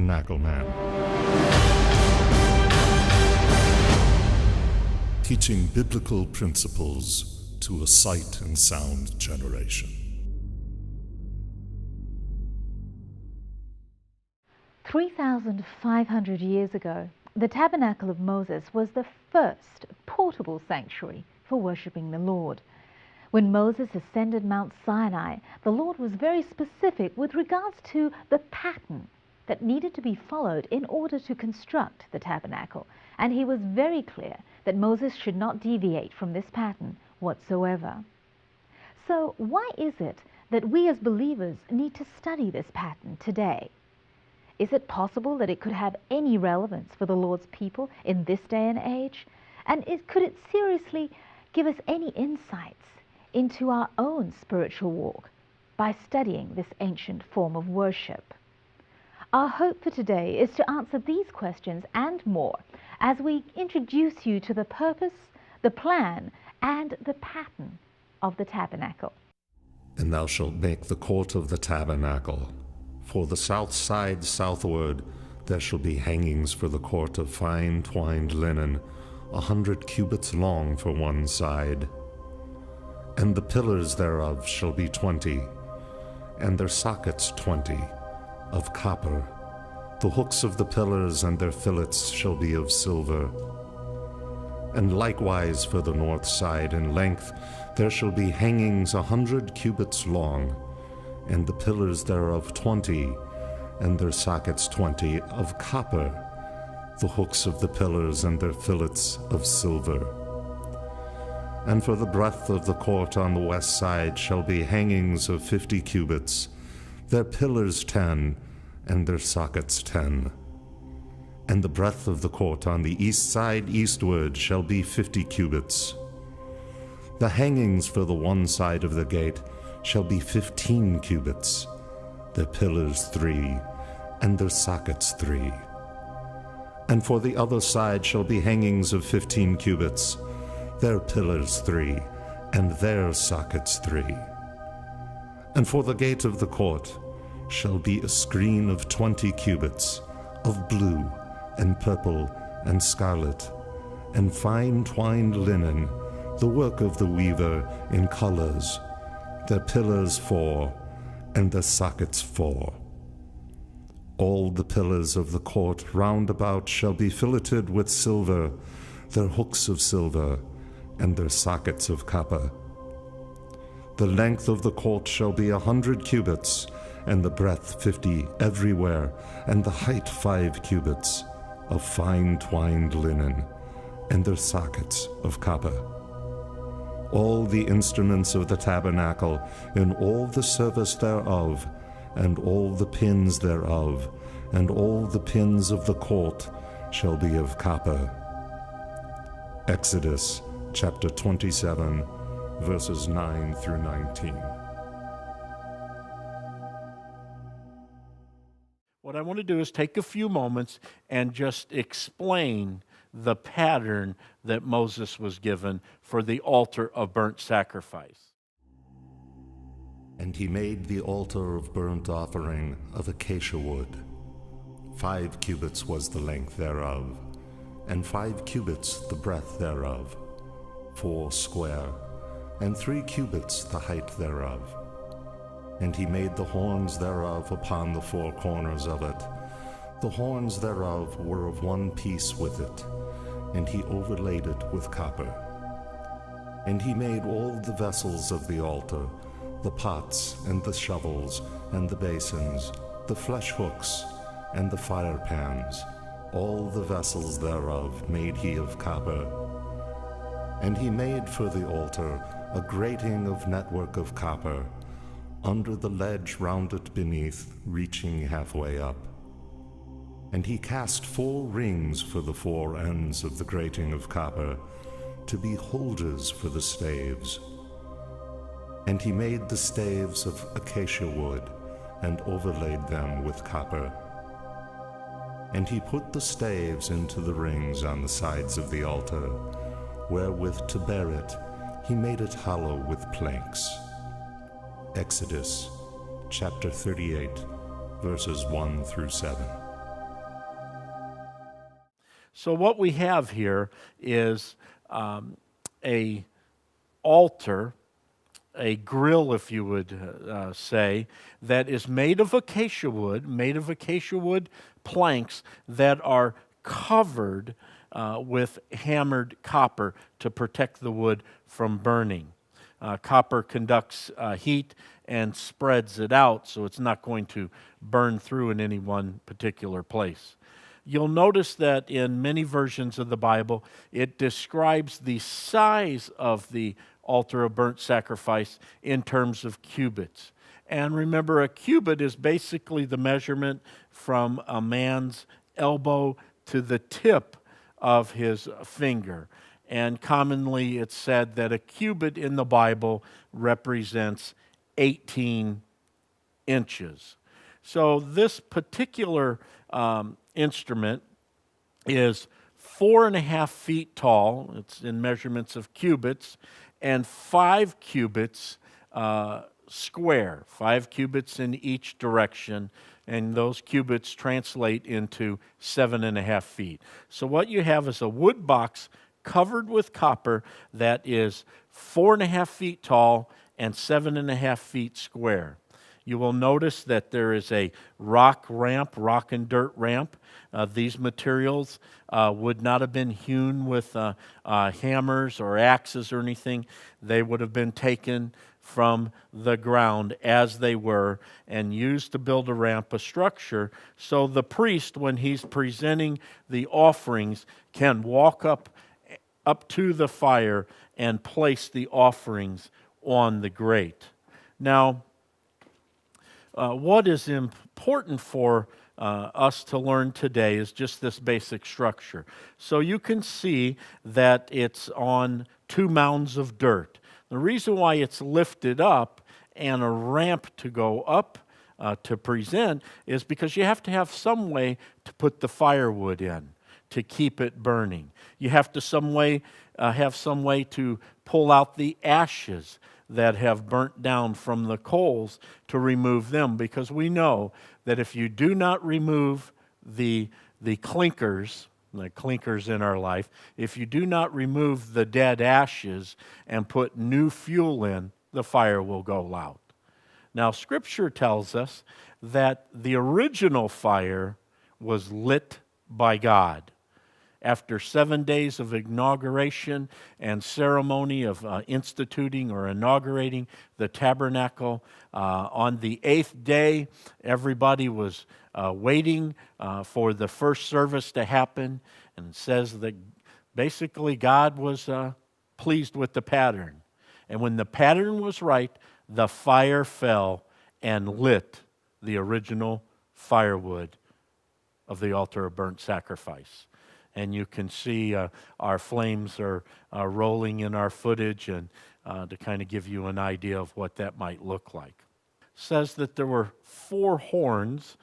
Tabernacle Man. Teaching biblical principles to a sight and sound generation. 3,500 years ago, the Tabernacle of Moses was the first portable sanctuary for worshipping the Lord. When Moses ascended Mount Sinai, the Lord was very specific with regards to the pattern that needed to be followed in order to construct the tabernacle, and he was very clear that Moses should not deviate from this pattern whatsoever. So why is it that we as believers need to study this pattern today? Is it possible that it could have any relevance for the Lord's people in this day and age? And could it seriously give us any insights into our own spiritual walk by studying this ancient form of worship? Our hope for today is to answer these questions and more as we introduce you to the purpose, the plan, and the pattern of the tabernacle. And thou shalt make the court of the tabernacle. For the south side southward there shall be hangings for the court of fine twined linen, 100 cubits long for one side. And the pillars thereof shall be 20, and their sockets 20, of copper. The hooks of the pillars and their fillets shall be of silver. And likewise for the north side in length there shall be hangings 100 cubits long, and the pillars thereof 20, and their sockets 20, of copper, the hooks of the pillars and their fillets of silver. And for the breadth of the court on the west side shall be hangings of 50 cubits, their pillars 10, and their sockets 10. And the breadth of the court on the east side eastward shall be 50 cubits. The hangings for the one side of the gate shall be 15 cubits, their pillars 3, and their sockets 3. And for the other side shall be hangings of 15 cubits, their pillars 3, and their sockets 3. And for the gate of the court shall be a screen of 20 cubits, of blue, and purple, and scarlet, and fine twined linen, the work of the weaver in colors, their pillars 4, and their sockets 4. All the pillars of the court round about shall be filleted with silver, their hooks of silver, and their sockets of copper. The length of the court shall be 100 cubits, and the breadth 50 everywhere, and the height 5 cubits, of fine twined linen, and their sockets of copper. All the instruments of the tabernacle, in all the service thereof, and all the pins thereof, and all the pins of the court shall be of copper. Exodus chapter 27, verses 9 through 19. What I want to do is take a few moments and just explain the pattern that Moses was given for the altar of burnt sacrifice. And he made the altar of burnt offering of acacia wood. 5 cubits was the length thereof, and 5 cubits the breadth thereof, 4 square, and 3 cubits the height thereof. And he made the horns thereof upon the 4 corners of it. The horns thereof were of one piece with it, and he overlaid it with copper. And he made all the vessels of the altar, the pots and the shovels and the basins, the flesh hooks and the fire pans, all the vessels thereof made he of copper. And he made for the altar a grating of network of copper, under the ledge round it beneath, reaching halfway up. And he cast 4 rings for the 4 ends of the grating of copper, to be holders for the staves. And he made the staves of acacia wood, and overlaid them with copper. And he put the staves into the rings on the sides of the altar, wherewith to bear it he made it hollow with planks. Exodus chapter 38, verses 1 through 7. So what we have here is a altar, a grill, if you would say, that is made of acacia wood planks that are covered with hammered copper to protect the wood from burning. Copper conducts heat and spreads it out, so it's not going to burn through in any one particular place. You'll notice that in many versions of the Bible, it describes the size of the altar of burnt sacrifice in terms of cubits. And remember, a cubit is basically the measurement from a man's elbow to the tip of his finger. And commonly it's said that a cubit in the Bible represents 18 inches. So this particular instrument is 4.5 feet tall. It's in measurements of cubits, and 5 cubits square, 5 cubits in each direction, and those cubits translate into 7.5 feet. So what you have is a wood box covered with copper that is 4.5 feet tall and 7.5 feet square. You will notice that there is a rock and dirt ramp. These materials would not have been hewn with hammers or axes or anything. They would have been taken from the ground as they were and used to build a ramp, a structure, so the priest, when he's presenting the offerings, can walk up to the fire and place the offerings on the grate. Now, what is important for us to learn today is just this basic structure. So you can see that it's on 2 mounds of dirt. The reason why it's lifted up and a ramp to go up to present is because you have to have some way to put the firewood in to keep it burning. You have to have some way to pull out the ashes that have burnt down from the coals to remove them, because we know that if you do not remove the clinkers in our life, if you do not remove the dead ashes and put new fuel in, the fire will go out. Now, Scripture tells us that the original fire was lit by God. After 7 days of inauguration and ceremony of instituting or inaugurating the tabernacle, on the 8th day, everybody was waiting for the first service to happen. And it says that basically God was pleased with the pattern. And when the pattern was right, the fire fell and lit the original firewood of the altar of burnt sacrifice. And you can see our flames are rolling in our footage, and to kind of give you an idea of what that might look like. It says that there were 4 horns,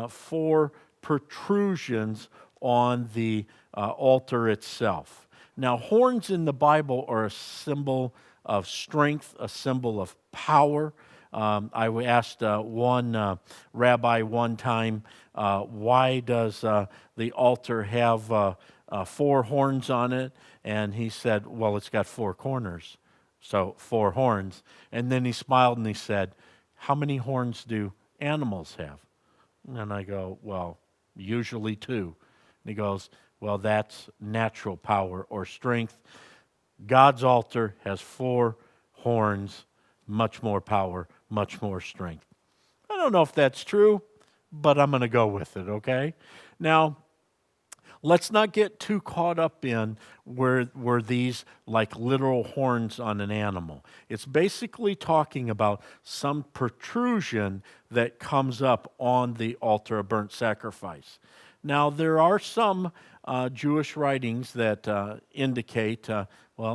4 protrusions on the altar itself. Now, horns in the Bible are a symbol of strength, a symbol of power. I asked one rabbi one time, why does the altar have 4 horns on it? And he said, well, it's got 4 corners, so 4 horns. And then he smiled and he said, how many horns do animals have? And I go, well, usually 2. And he goes, well, that's natural power or strength. God's altar has 4 horns, much more power, much more strength. I don't know if that's true, but I'm going to go with it, okay? Now, let's not get too caught up in were these like literal horns on an animal. It's basically talking about some protrusion that comes up on the altar of burnt sacrifice. Now, there are some Jewish writings that indicate,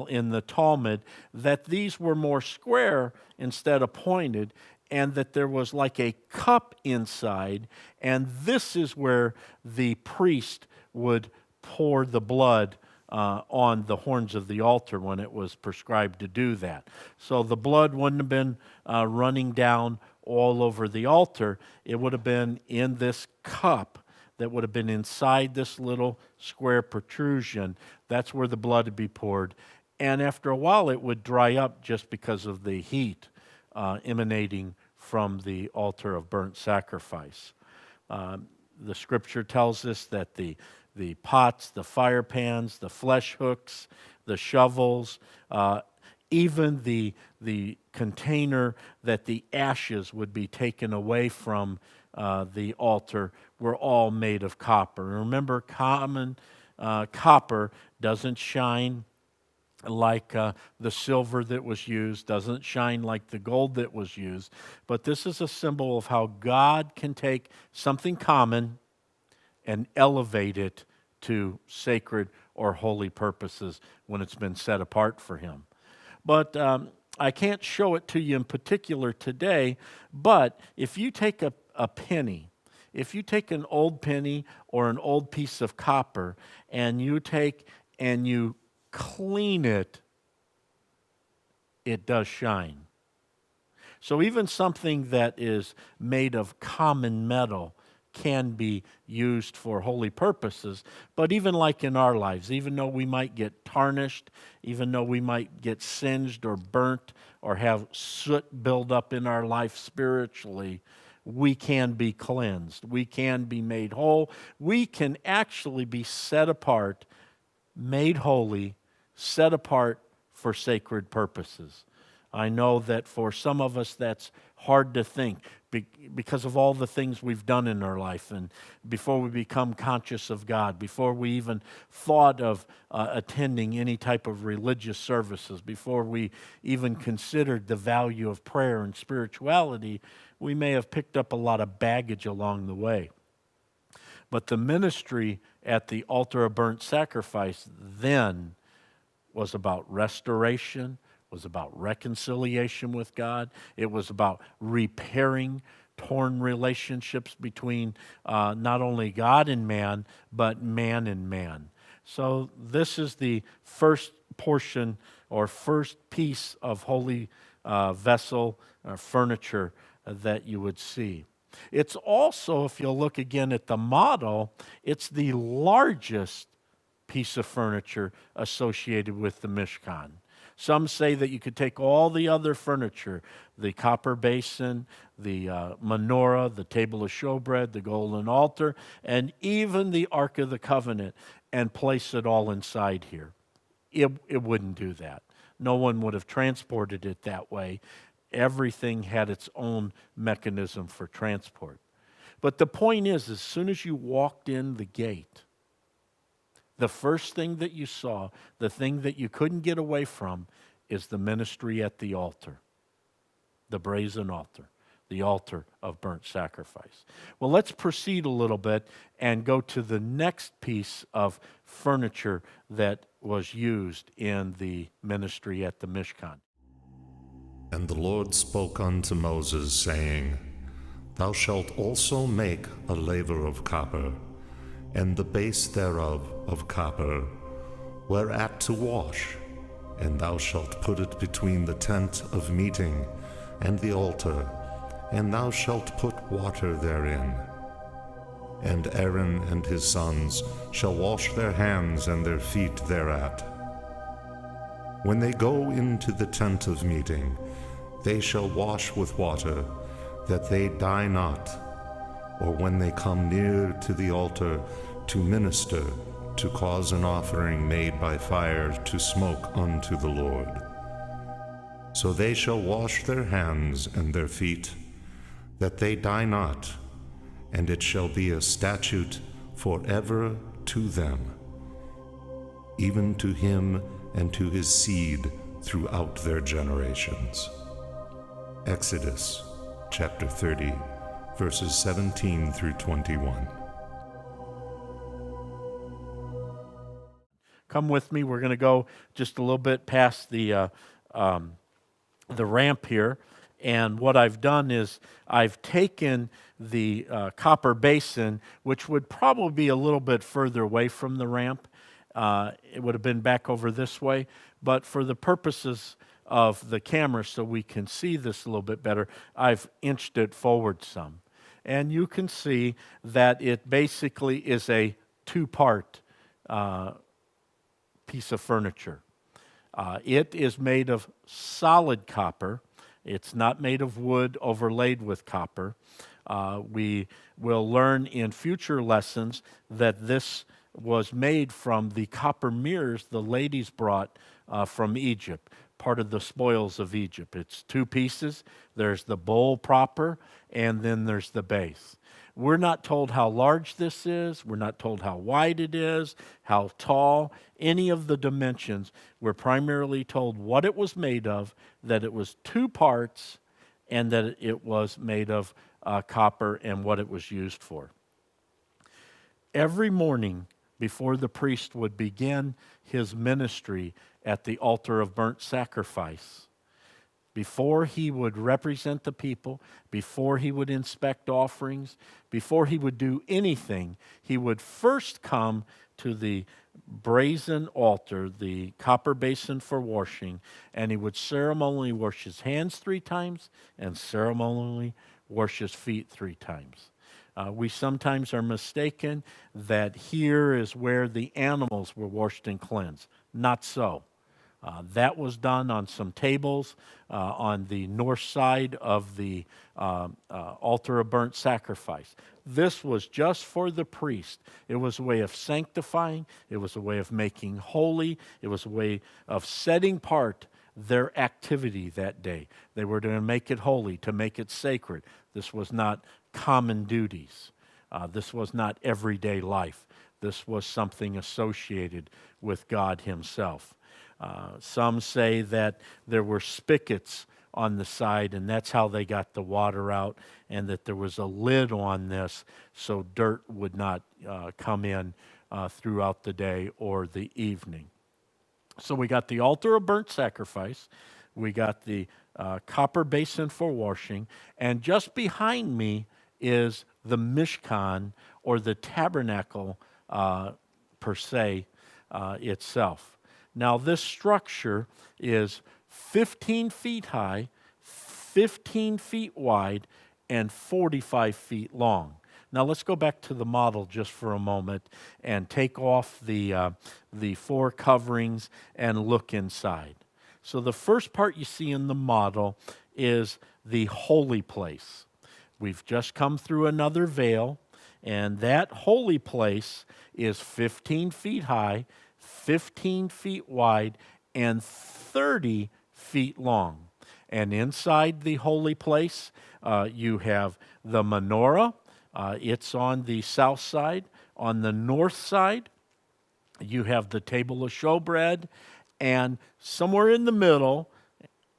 in the Talmud, that these were more square instead of pointed, and that there was like a cup inside, and this is where the priest would pour the blood on the horns of the altar when it was prescribed to do that. So the blood wouldn't have been running down all over the altar. It would have been in this cup that would have been inside this little square protrusion. That's where the blood would be poured. And after a while, it would dry up just because of the heat emanating from the altar of burnt sacrifice. The scripture tells us that the pots, the fire pans, the flesh hooks, the shovels, even the container that the ashes would be taken away from the altar were all made of copper. Remember, common copper doesn't shine like the silver that was used, doesn't shine like the gold that was used. But this is a symbol of how God can take something common and elevate it to sacred or holy purposes when it's been set apart for Him. But I can't show it to you in particular today, but if you take a penny, if you take an old penny or an old piece of copper and you take and you clean it, it does shine. So even something that is made of common metal can be used for holy purposes. But even like in our lives, even though we might get tarnished, even though we might get singed or burnt or have soot build up in our life spiritually, we can be cleansed. We can be made whole. We can actually be set apart, made holy, set apart for sacred purposes. I know that for some of us that's hard to think because of all the things we've done in our life, and before we become conscious of God, before we even thought of attending any type of religious services, before we even considered the value of prayer and spirituality, we may have picked up a lot of baggage along the way. But the ministry at the altar of burnt sacrifice then was about restoration, was about reconciliation with God. It was about repairing torn relationships between not only God and man, but man and man. So this is the first portion or first piece of holy vessel furniture that you would see. It's also, if you'll look again at the model, it's the largest piece of furniture associated with the Mishkan. Some say that you could take all the other furniture, the copper basin, the menorah, the table of showbread, the golden altar, and even the Ark of the Covenant, and place it all inside here. It wouldn't do that. No one would have transported it that way. Everything had its own mechanism for transport. But the point is, as soon as you walked in the gate, the first thing that you saw, the thing that you couldn't get away from, is the ministry at the altar, the brazen altar, the altar of burnt sacrifice. Well, let's proceed a little bit and go to the next piece of furniture that was used in the ministry at the Mishkan. And the Lord spoke unto Moses, saying, Thou shalt also make a laver of copper, and the base thereof of copper, whereat to wash, and thou shalt put it between the tent of meeting and the altar, and thou shalt put water therein. And Aaron and his sons shall wash their hands and their feet thereat. When they go into the tent of meeting, they shall wash with water, that they die not, or when they come near to the altar to minister, to cause an offering made by fire to smoke unto the Lord. So they shall wash their hands and their feet, that they die not, and it shall be a statute forever to them, even to him and to his seed throughout their generations. Exodus chapter 30, verses 17 through 21. Come with me. We're going to go just a little bit past the ramp here. And what I've done is I've taken the copper basin, which would probably be a little bit further away from the ramp. It would have been back over this way. But for the purposes of the camera, so we can see this a little bit better, I've inched it forward some. And you can see that it basically is a two-part piece of furniture. It is made of solid copper. It's not made of wood overlaid with copper. We will learn in future lessons that this was made from the copper mirrors the ladies brought from Egypt, part of the spoils of Egypt. It's two pieces. There's the bowl proper, and then there's the base. We're not told how large this is. We're not told how wide it is, how tall, any of the dimensions. We're primarily told what it was made of, that it was two parts, and that it was made of copper and what it was used for. Every morning before the priest would begin his ministry at the altar of burnt sacrifice, before he would represent the people, before he would inspect offerings, before he would do anything, he would first come to the brazen altar, the copper basin for washing, and he would ceremonially wash his hands 3 times and ceremonially wash his feet 3 times. We sometimes are mistaken that here is where the animals were washed and cleansed. Not so. That was done on some tables on the north side of the altar of burnt sacrifice. This was just for the priest. It was a way of sanctifying. It was a way of making holy. It was a way of setting apart their activity that day. They were to make it holy, to make it sacred. This was not common duties. This was not everyday life. This was something associated with God Himself. Some say that there were spigots on the side, and that's how they got the water out, and that there was a lid on this so dirt would not come in throughout the day or the evening. So we got the altar of burnt sacrifice, we got the copper basin for washing, and just behind me is the Mishkan, or the tabernacle per se itself. Now, this structure is 15 feet high, 15 feet wide, and 45 feet long. Now, let's go back to the model just for a moment and take off the 4 coverings and look inside. So the first part you see in the model is the holy place. We've just come through another veil, and that holy place is 15 feet high, 15 feet wide, and 30 feet long. And inside the holy place, you have the menorah. It's on the south side. On the north side, you have the table of showbread, and somewhere in the middle,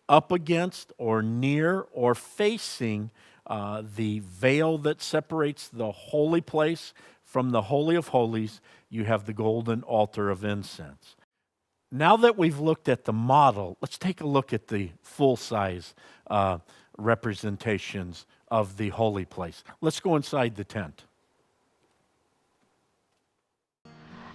up against or near or facing the veil that separates the holy place from the Holy of Holies, you have the golden altar of incense. Now that we've looked at the model, let's take a look at the full-size representations of the holy place. Let's go inside the tent.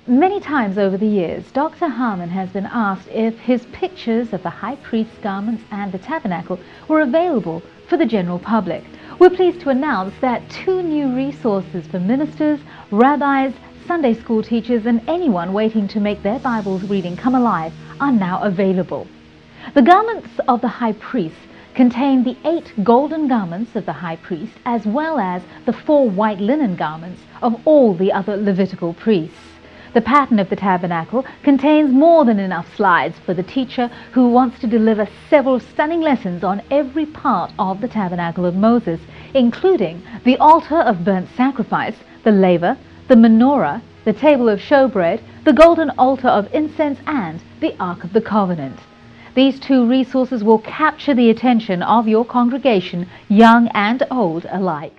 Many times over the years, Dr. Harmon has been asked if his pictures of the high priest's garments and the tabernacle were available for the general public. We're pleased to announce that 2 new resources for ministers, rabbis, Sunday school teachers, and anyone waiting to make their Bible's reading come alive are now available. The garments of the high priest contain the 8 golden garments of the high priest, as well as the 4 white linen garments of all the other Levitical priests. The pattern of the tabernacle contains more than enough slides for the teacher who wants to deliver several stunning lessons on every part of the tabernacle of Moses, including the altar of burnt sacrifice, the laver, the menorah, the table of showbread, the golden altar of incense, and the Ark of the Covenant. These 2 resources will capture the attention of your congregation, young and old alike.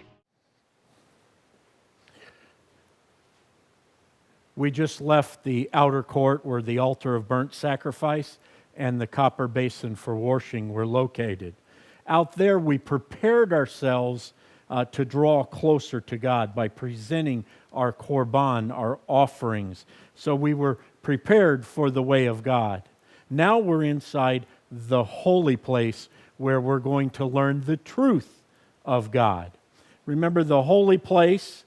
We just left the outer court where the altar of burnt sacrifice and the copper basin for washing were located. Out there, we prepared ourselves to draw closer to God by presenting our korban, our offerings. So we were prepared for the way of God. Now we're inside the holy place where we're going to learn the truth of God. Remember, the holy place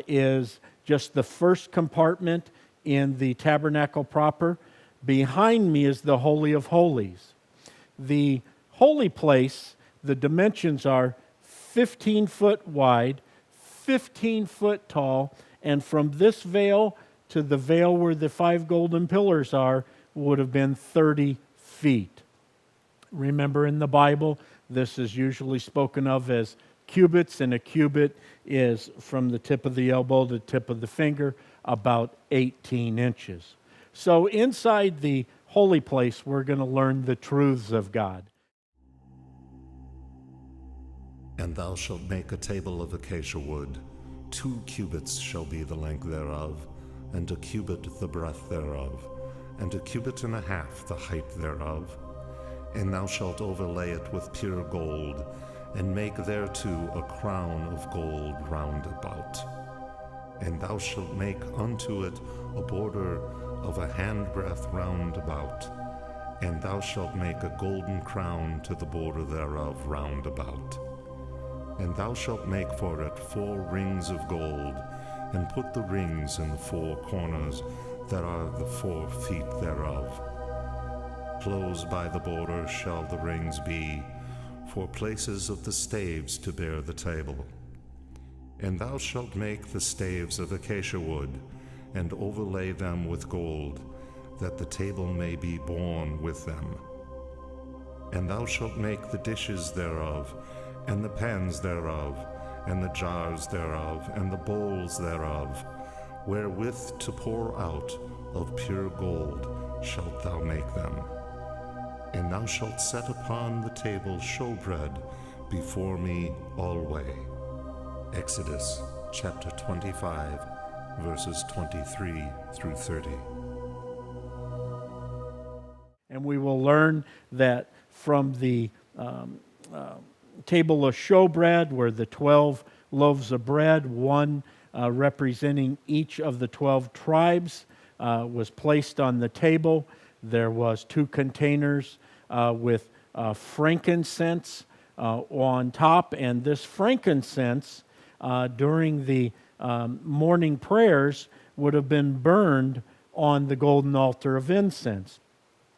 is just the first compartment in the tabernacle proper. Behind me is the Holy of Holies. The holy place, the dimensions are 15 foot wide, 15 foot tall, and from this veil to the veil where the 5 golden pillars are would have been 30 feet. Remember, in the Bible, this is usually spoken of as cubits, and a cubit is from the tip of the elbow to the tip of the finger, about 18 inches. So inside the holy place, we're going to learn the truths of God. And thou shalt make a table of acacia wood. 2 cubits shall be the length thereof, and a cubit the breadth thereof, and a cubit and a half the height thereof. And thou shalt overlay it with pure gold, and make thereto a crown of gold round about. And thou shalt make unto it a border of a handbreadth round about, and thou shalt make a golden crown to the border thereof round about. And thou shalt make for it 4 rings of gold, and put the rings in the 4 corners that are the 4 feet thereof. Close by the border shall the rings be, for places of the staves to bear the table. And thou shalt make the staves of acacia wood, and overlay them with gold, that the table may be borne with them. And thou shalt make the dishes thereof, and the pans thereof, and the jars thereof, and the bowls thereof, wherewith to pour out of pure gold shalt thou make them. And thou shalt set upon the table showbread before me alway. Exodus chapter 25, verses 23 through 30. And we will learn that from the table of showbread, where the 12 loaves of bread, one representing each of the 12 tribes, was placed on the table. There was 2 containers with frankincense on top, and this frankincense during the morning prayers would have been burned on the golden altar of incense.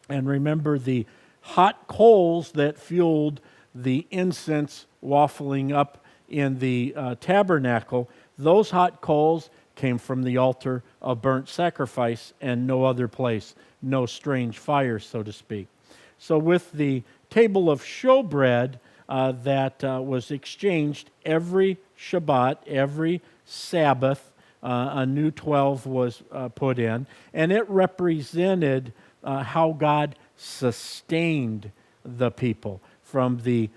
And remember, the hot coals that fueled the incense waffling up in the tabernacle, those hot coals came from the altar of burnt sacrifice and no other place, no strange fire, so to speak. So with the table of showbread that was exchanged every Shabbat, every Sabbath, a new 12 was put in, and it represented how God sustained the people from the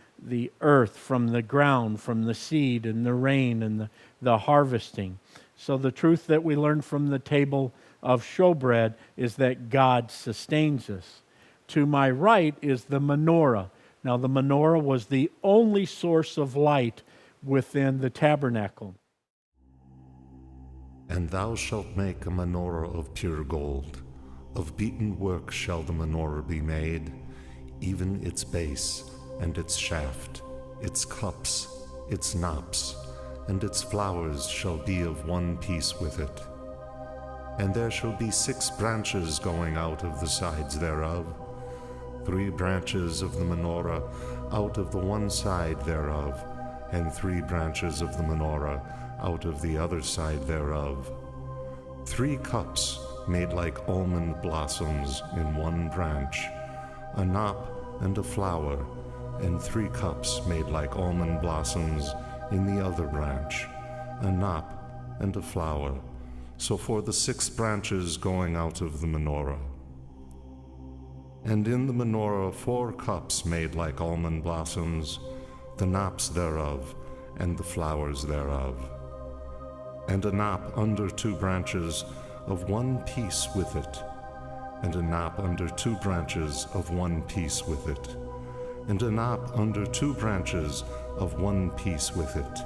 earth, from the ground, from the seed and the rain and the harvesting. So the truth that we learn from the table of showbread is that God sustains us. To my right is the menorah. Now the menorah was the only source of light within the tabernacle. And thou shalt make a menorah of pure gold. Of beaten work shall the menorah be made, even its base, and its shaft, its cups, its knops, and its flowers shall be of one piece with it. And there shall be 6 branches going out of the sides thereof, 3 branches of the menorah out of the one side thereof, and 3 branches of the menorah out of the other side thereof. 3 cups made like almond blossoms in one branch, a knop and a flower, and 3 cups made like almond blossoms in the other branch, a knop and a flower, so for the 6 branches going out of the menorah. And in the menorah 4 cups made like almond blossoms, the knops thereof, and the flowers thereof. And a knop under 2 branches of one piece with it, and a knop under 2 branches of one piece with it, and a knop under 2 branches of one piece with it,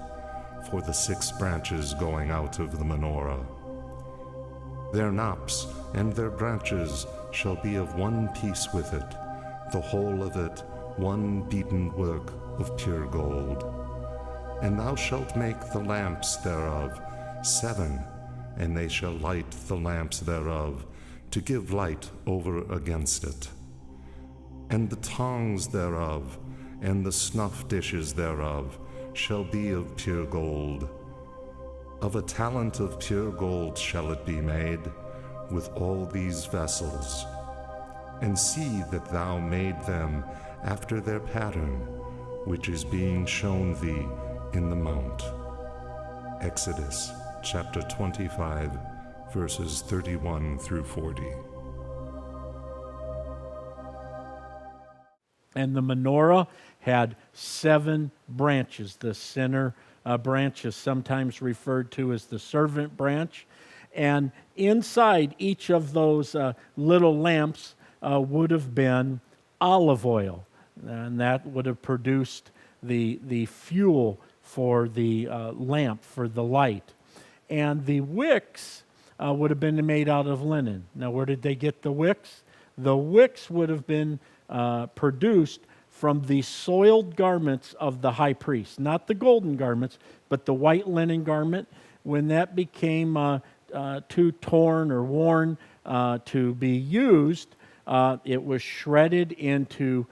for the 6 branches going out of the menorah. Their knops and their branches shall be of one piece with it, the whole of it one beaten work of pure gold. And thou shalt make the lamps thereof 7, and they shall light the lamps thereof, to give light over against it. And the tongs thereof, and the snuff dishes thereof, shall be of pure gold. Of a talent of pure gold shall it be made, with all these vessels. And see that thou made them after their pattern, which is being shown thee in the mount. Exodus chapter 25, verses 31 through 40. And the menorah had 7 branches. The center branch is sometimes referred to as the servant branch. And inside each of those little lamps would have been olive oil. And that would have produced the fuel for the lamp, for the light. And the wicks would have been made out of linen. Now, where did they get the wicks? The wicks would have been produced from the soiled garments of the high priest. Not the golden garments, but the white linen garment. When that became too torn or worn to be used, it was shredded into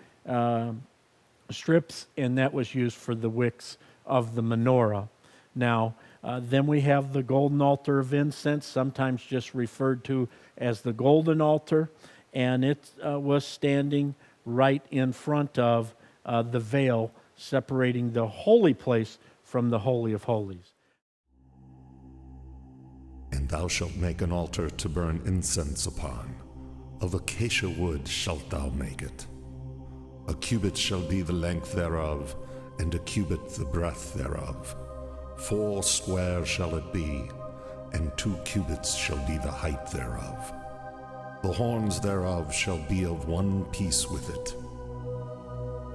strips, and that was used for the wicks of the menorah. Now, then we have the golden altar of incense, sometimes just referred to as the golden altar, and it was standing right in front of the veil separating the holy place from the Holy of Holies. And thou shalt make an altar to burn incense upon. Of acacia wood shalt thou make it. A cubit shall be the length thereof, and a cubit the breadth thereof. 4 square shall it be, and 2 cubits shall be the height thereof. The horns thereof shall be of one piece with it.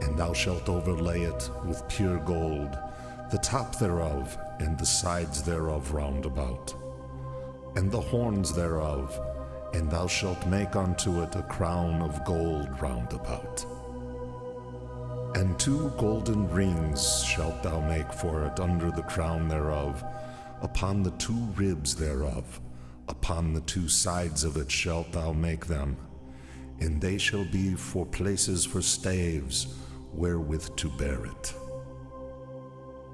And thou shalt overlay it with pure gold, the top thereof, and the sides thereof round about, and the horns thereof, and thou shalt make unto it a crown of gold round about. And 2 golden rings shalt thou make for it under the crown thereof, upon the 2 ribs thereof. Upon the 2 sides of it shalt thou make them, and they shall be for places for staves, wherewith to bear it.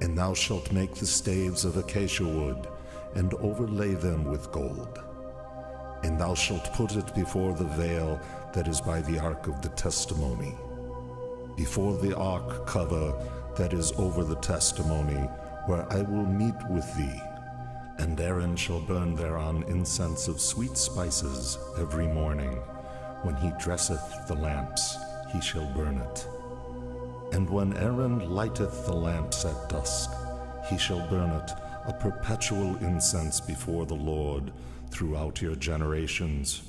And thou shalt make the staves of acacia wood, and overlay them with gold. And thou shalt put it before the veil that is by the ark of the testimony, before the ark cover that is over the testimony, where I will meet with thee. And Aaron shall burn thereon incense of sweet spices every morning. When he dresseth the lamps, he shall burn it. And when Aaron lighteth the lamps at dusk, he shall burn it, a perpetual incense before the Lord throughout your generations.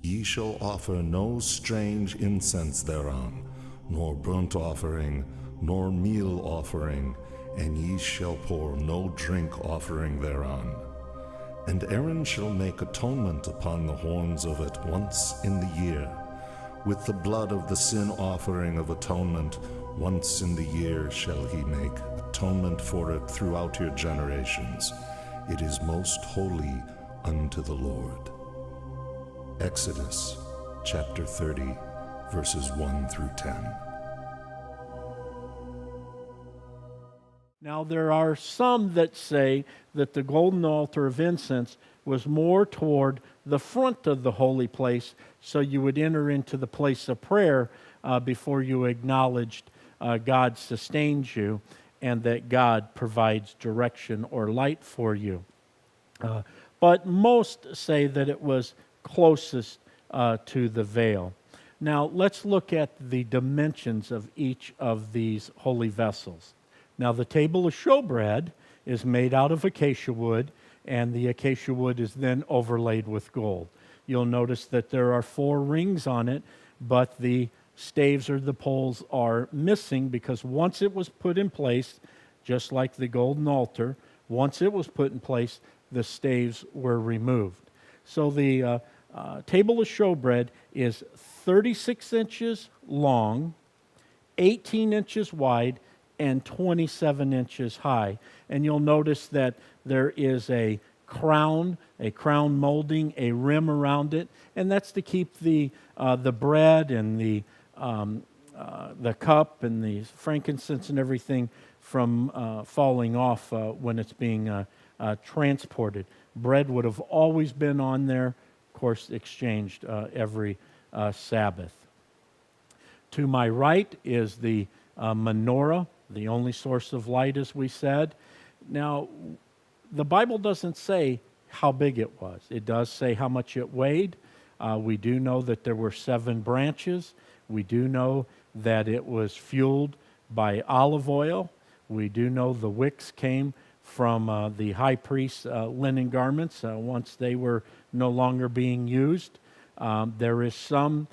Ye shall offer no strange incense thereon, nor burnt offering, nor meal offering, and ye shall pour no drink offering thereon. And Aaron shall make atonement upon the horns of it once in the year. With the blood of the sin offering of atonement, once in the year shall he make atonement for it throughout your generations. It is most holy unto the Lord. Exodus chapter 30, verses 1 through 10. Now, there are some that say that the golden altar of incense was more toward the front of the holy place, so you would enter into the place of prayer before you acknowledged God sustains you and that God provides direction or light for you. But most say that it was closest to the veil. Now, let's look at the dimensions of each of these holy vessels. Now, the table of showbread is made out of acacia wood, and the acacia wood is then overlaid with gold. You'll notice that there are 4 rings on it, but the staves or the poles are missing because once it was put in place, just like the golden altar, once it was put in place, the staves were removed. So the table of showbread is 36 inches long, 18 inches wide, and 27 inches high. And you'll notice that there is a crown molding, a rim around it, and that's to keep the bread and the cup and the frankincense and everything from falling off when it's being transported. Bread would have always been on there, of course, exchanged every Sabbath. To my right is the menorah, the only source of light, as we said. Now, the Bible doesn't say how big it was. It does say how much it weighed. We do know that there were 7 branches. We do know that it was fueled by olive oil. We do know the wicks came from the high priest's linen garments once they were no longer being used. There is some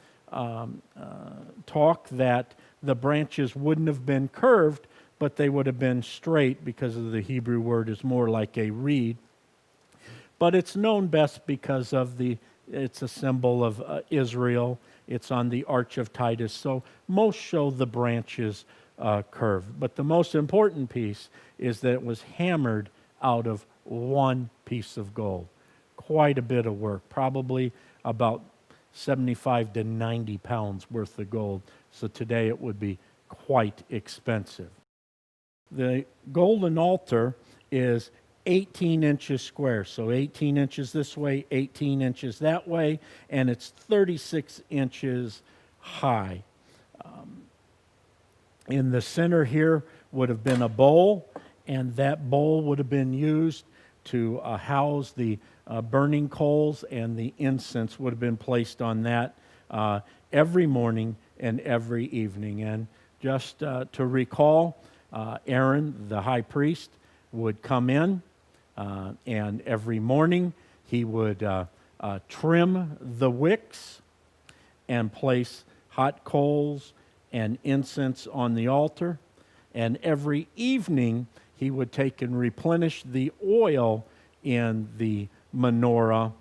talk that the branches wouldn't have been curved, but they would have been straight because of the Hebrew word is more like a reed. But it's known best because of it's a symbol of Israel. It's on the Arch of Titus. So most show the branches curved. But the most important piece is that it was hammered out of one piece of gold. Quite a bit of work, probably about 75 to 90 pounds worth of gold. So today it would be quite expensive. The golden altar is 18 inches square, so 18 inches this way, 18 inches that way, and it's 36 inches high. In the center here would have been a bowl, and that bowl would have been used to house the burning coals, and the incense would have been placed on that every morning and every evening. And just to recall, Aaron, the high priest, would come in, and every morning he would trim the wicks and place hot coals and incense on the altar. And every evening he would take and replenish the oil in the menorah,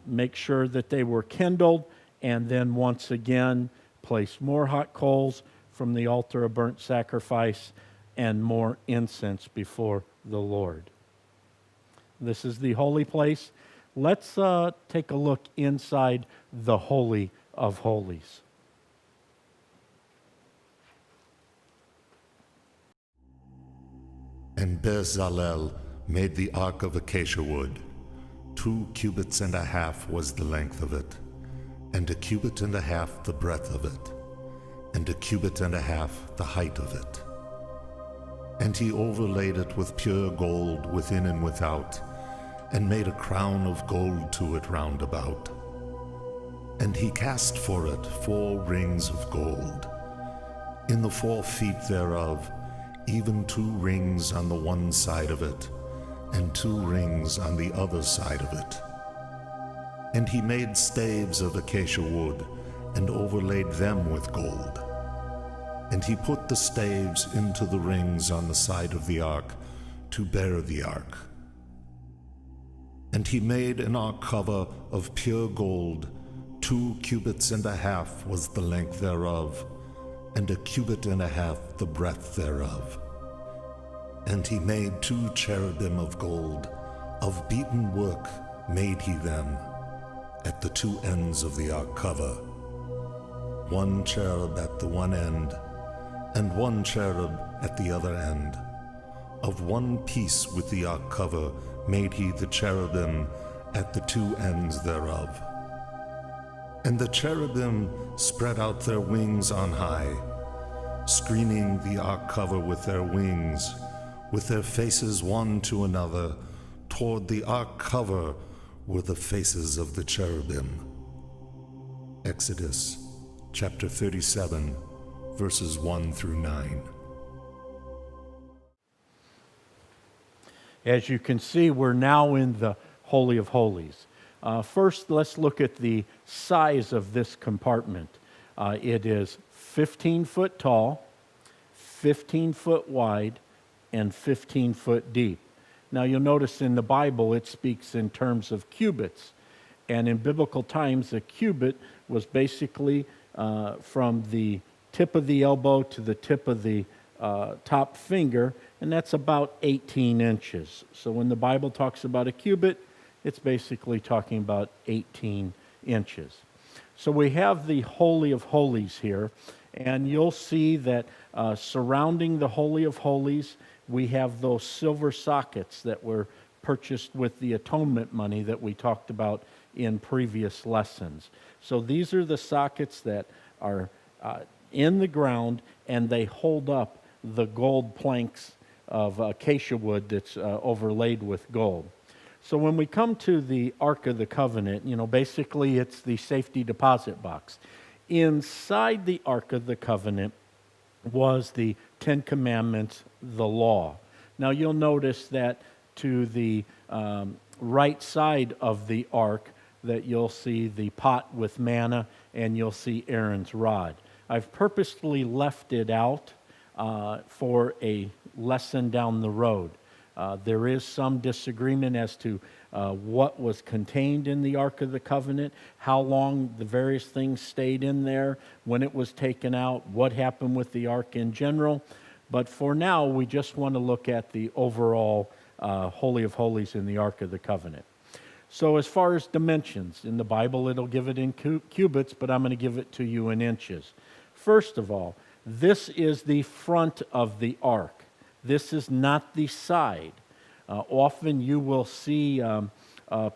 make sure that they were kindled, and then once again place more hot coals from the altar of burnt sacrifice and more incense before the Lord. This is the holy place. Let's take a look inside the Holy of Holies. And Bezalel made the ark of acacia wood. 2 cubits and a half was the length of it, and 1 cubit and a half the breadth of it, and 1 cubit and a half the height of it. And he overlaid it with pure gold within and without, and made a crown of gold to it round about. And he cast for it 4 rings of gold. In the 4 feet thereof, even 2 rings on the one side of it, and 2 rings on the other side of it. And he made staves of acacia wood, and overlaid them with gold. And he put the staves into the rings on the side of the ark, to bear the ark. And he made an ark cover of pure gold. 2 cubits and a half was the length thereof, and 1 cubit and a half the breadth thereof. And he made 2 cherubim of gold, of beaten work made he them, at the 2 ends of the ark cover. 1 cherub at the one end, and 1 cherub at the other end. Of one piece with the ark cover made he the cherubim at the 2 ends thereof. And the cherubim spread out their wings on high, screening the ark cover with their wings, with their faces one to another. Toward the ark cover were the faces of the cherubim. Exodus chapter 37, verses 1 through 9. As you can see, we're now in the Holy of Holies. First, let's look at the size of this compartment. It is 15 foot tall, 15 foot wide, and 15 foot deep. Now you'll notice in the Bible it speaks in terms of cubits. And in biblical times, a cubit was basically from the tip of the elbow to the tip of the top finger, and that's about 18 inches. So when the Bible talks about a cubit, it's basically talking about 18 inches. So we have the Holy of Holies here, and you'll see that surrounding the Holy of Holies, we have those silver sockets that were purchased with the atonement money that we talked about in previous lessons. So these are the sockets that are in the ground, and they hold up the gold planks of acacia wood that's overlaid with gold. So when we come to the Ark of the Covenant, basically it's the safety deposit box. Inside the Ark of the Covenant was the Ten Commandments, the law. Now you'll notice that to the right side of the Ark, that you'll see the pot with manna and you'll see Aaron's rod. I've purposely left it out for a lesson down the road. There is some disagreement as to what was contained in the Ark of the Covenant, how long the various things stayed in there, when it was taken out, what happened with the Ark in general. But for now, we just want to look at the overall Holy of Holies in the Ark of the Covenant. So as far as dimensions, in the Bible it'll give it in cubits, but I'm going to give it to you in inches. First of all, this is the front of the Ark. This is not the side. Often you will see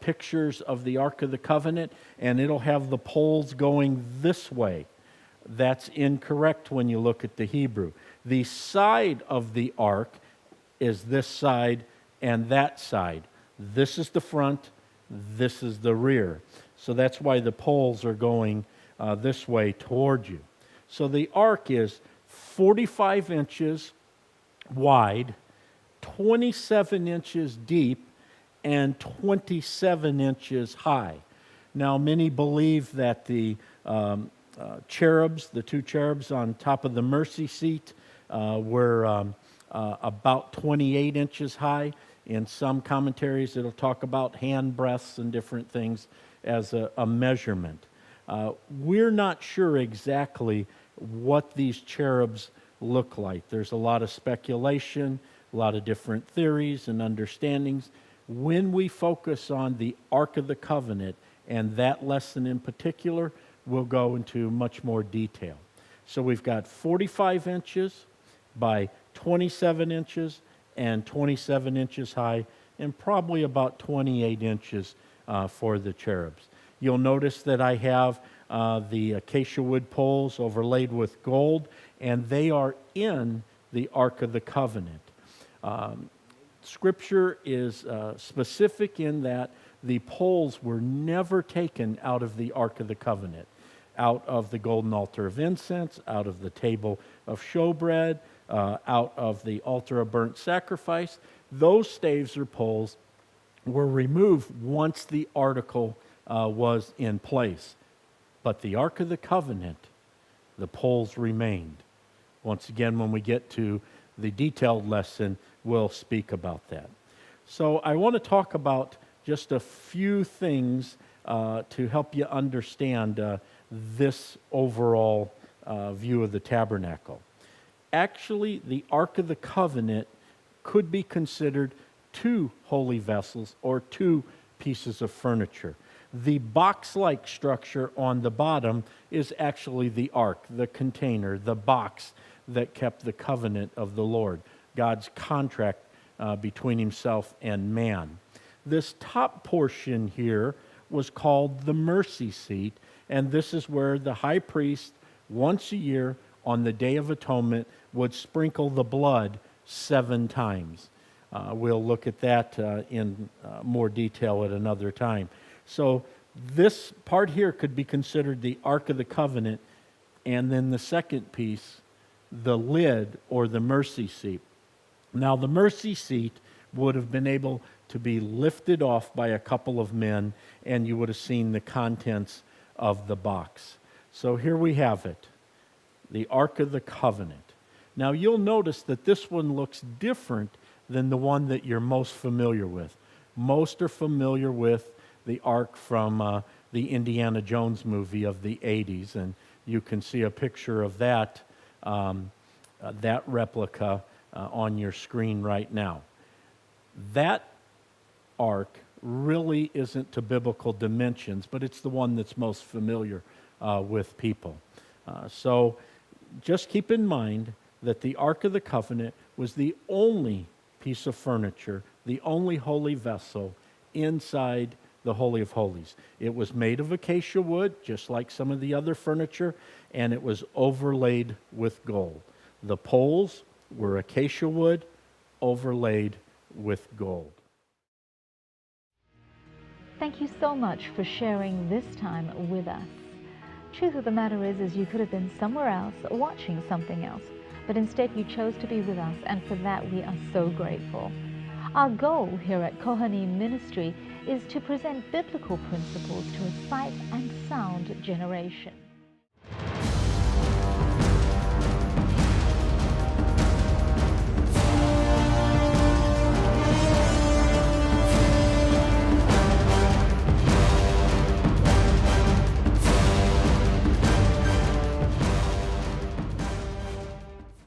pictures of the Ark of the Covenant, and it'll have the poles going this way. That's incorrect when you look at the Hebrew. The side of the Ark is this side and that side. This is the front, this is the rear. So that's why the poles are going this way toward you. So the Ark is 45 inches wide, 27 inches deep, and 27 inches high. Now, many believe that the cherubs, the two cherubs on top of the mercy seat, were about 28 inches high. In some commentaries, it'll talk about hand breadths and different things as a measurement. We're not sure exactly what these cherubs look like. There's a lot of speculation, a lot of different theories and understandings. When we focus on the Ark of the Covenant and that lesson in particular, we'll go into much more detail. So we've got 45 inches by 27 inches and 27 inches high, and probably about 28 inches for the cherubs. You'll notice that I have the acacia wood poles overlaid with gold, and they are in the Ark of the Covenant. Scripture is specific in that the poles were never taken out of the Ark of the Covenant, out of the golden altar of incense, out of the table of showbread, out of the altar of burnt sacrifice. Those staves or poles were removed once the article was in place. But the Ark of the Covenant, the poles remained. Once again, when we get to the detailed lesson, we'll speak about that. So I want to talk about just a few things to help you understand this overall view of the tabernacle. Actually, the Ark of the Covenant could be considered two holy vessels or two pieces of furniture. The box-like structure on the bottom is actually the ark, the container, the box that kept the covenant of the Lord, God's contract between himself and man. This top portion here was called the mercy seat, and this is where the high priest, once a year on the Day of Atonement, would sprinkle the blood 7 times. We'll look at that in more detail at another time. So this part here could be considered the Ark of the Covenant, and then the second piece, the lid or the mercy seat. Now the mercy seat would have been able to be lifted off by a couple of men, and you would have seen the contents of the box. So here we have it, the Ark of the Covenant. Now you'll notice that this one looks different than the one that you're most familiar with. Most are familiar with the Ark from the Indiana Jones movie of the 80s, and you can see a picture of that that replica on your screen right now. That ark really isn't to biblical dimensions, but it's the one that's most familiar with people. So just keep in mind that the Ark of the Covenant was the only piece of furniture, the only holy vessel inside the Holy of Holies. It was made of acacia wood, just like some of the other furniture, and it was overlaid with gold. The poles were acacia wood overlaid with gold. Thank you so much for sharing this time with us. Truth of the matter is you could have been somewhere else watching something else, but instead you chose to be with us, and for that we are so grateful. Our goal here at Kohanim Ministry is to present biblical principles to a sight and sound generation.